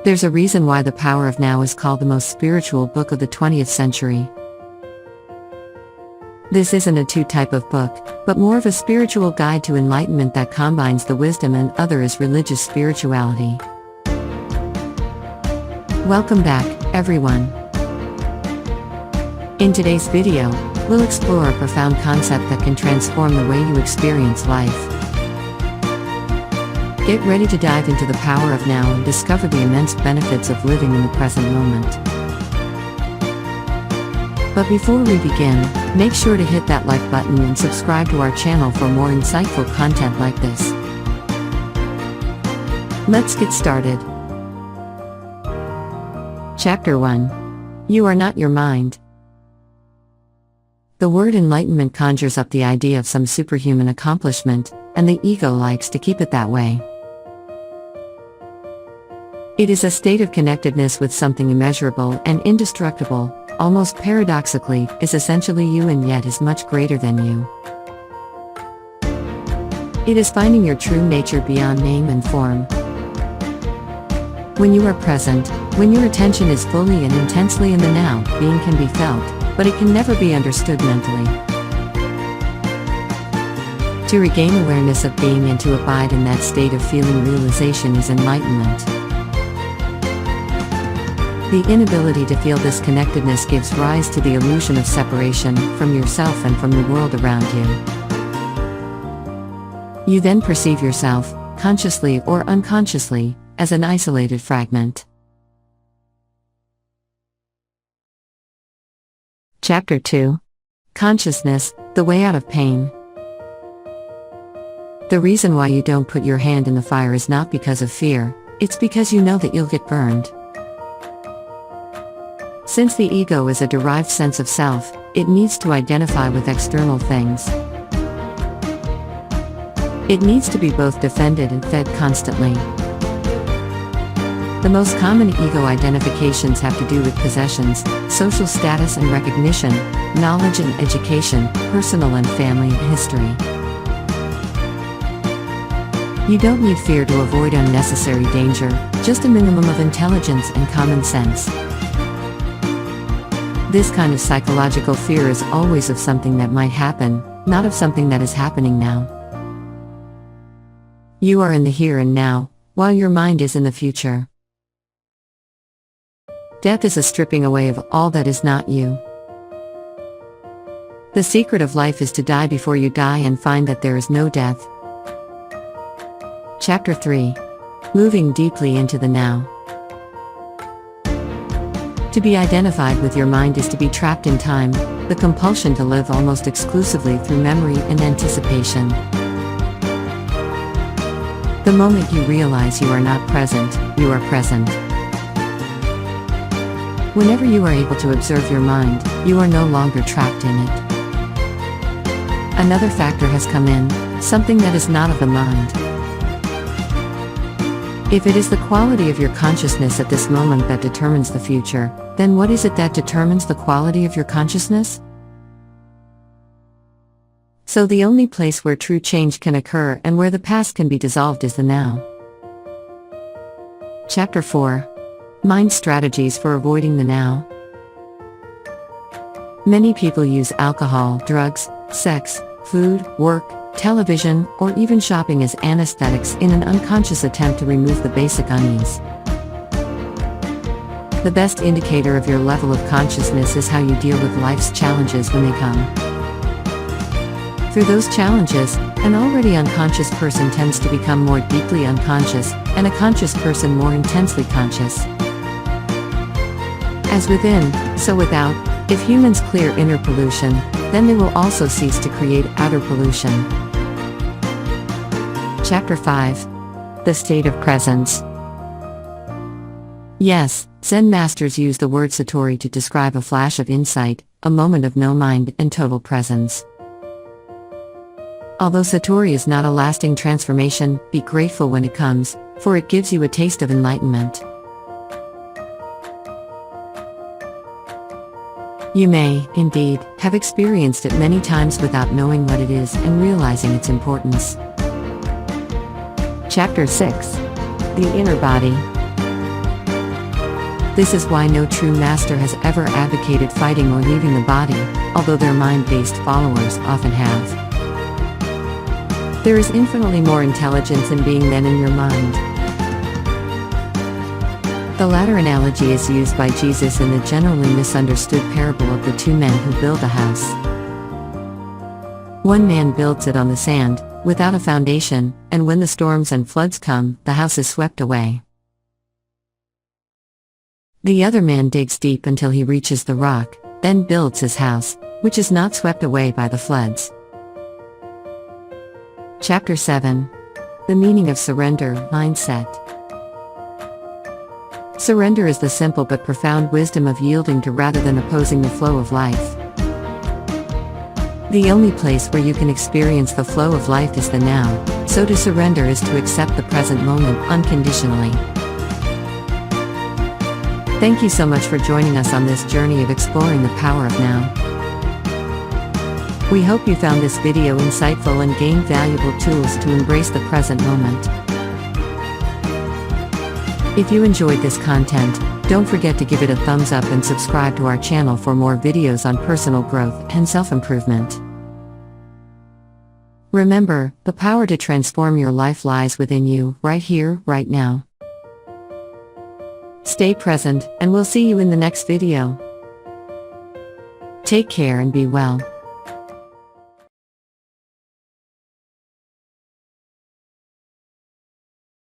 There's a reason why The Power of Now is called the most spiritual book of the 20th century. This isn't a two-type of book, but more of a spiritual guide to enlightenment that combines the wisdom and other is religious spirituality. Welcome back, everyone. In today's video, we'll explore a profound concept that can transform the way you experience life. Get ready to dive into the power of now and discover the immense benefits of living in the present moment. But before we begin, make sure to hit that like button and subscribe to our channel for more insightful content like this. Let's get started. Chapter 1. You are not your mind. The word enlightenment conjures up the idea of some superhuman accomplishment, and the ego likes to keep it that way. It is a state of connectedness with something immeasurable and indestructible, almost paradoxically, is essentially you and yet is much greater than you. It is finding your true nature beyond name and form. When you are present, when your attention is fully and intensely in the now, being can be felt, but it can never be understood mentally. To regain awareness of being and to abide in that state of feeling realization is enlightenment. The inability to feel this connectedness gives rise to the illusion of separation from yourself and from the world around you. You then perceive yourself, consciously or unconsciously, as an isolated fragment. Chapter 2. Consciousness, the way out of pain. The reason why you don't put your hand in the fire is not because of fear, it's because you know that you'll get burned. Since the ego is a derived sense of self, it needs to identify with external things. It needs to be both defended and fed constantly. The most common ego identifications have to do with possessions, social status and recognition, knowledge and education, personal and family history. You don't need fear to avoid unnecessary danger, just a minimum of intelligence and common sense. This kind of psychological fear is always of something that might happen, not of something that is happening now. You are in the here and now, while your mind is in the future. Death is a stripping away of all that is not you. The secret of life is to die before you die and find that there is no death. Chapter 3. Moving deeply into the now. To be identified with your mind is to be trapped in time, the compulsion to live almost exclusively through memory and anticipation. The moment you realize you are not present, you are present. Whenever you are able to observe your mind, you are no longer trapped in it. Another factor has come in, something that is not of the mind. If it is the quality of your consciousness at this moment that determines the future, then what is it that determines the quality of your consciousness? So the only place where true change can occur and where the past can be dissolved is the now. Chapter 4. Mind strategies for avoiding the now. Many people use alcohol, drugs, sex, food, work, television, or even shopping as anesthetics in an unconscious attempt to remove the basic unease. The best indicator of your level of consciousness is how you deal with life's challenges when they come. Through those challenges, an already unconscious person tends to become more deeply unconscious, and a conscious person more intensely conscious. As within, so without, if humans clear inner pollution, then they will also cease to create outer pollution. Chapter 5. The state of presence. Yes, Zen masters use the word satori to describe a flash of insight, a moment of no mind and total presence. Although satori is not a lasting transformation, be grateful when it comes, for it gives you a taste of enlightenment. You may, indeed, have experienced it many times without knowing what it is and realizing its importance. Chapter 6. The Inner Body. This is why no true master has ever advocated fighting or leaving the body, although their mind-based followers often have. There is infinitely more intelligence in being than in your mind. The latter analogy is used by Jesus in the generally misunderstood parable of the two men who build a house. One man builds it on the sand, without a foundation, and when the storms and floods come, the house is swept away. The other man digs deep until he reaches the rock, then builds his house, which is not swept away by the floods. Chapter 7. The Meaning of Surrender, Mindset. Surrender is the simple but profound wisdom of yielding to rather than opposing the flow of life. The only place where you can experience the flow of life is the now, so to surrender is to accept the present moment unconditionally. Thank you so much for joining us on this journey of exploring the power of now. We hope you found this video insightful and gained valuable tools to embrace the present moment. If you enjoyed this content, don't forget to give it a thumbs up and subscribe to our channel for more videos on personal growth and self-improvement. Remember, the power to transform your life lies within you, right here, right now. Stay present, and we'll see you in the next video. Take care and be well.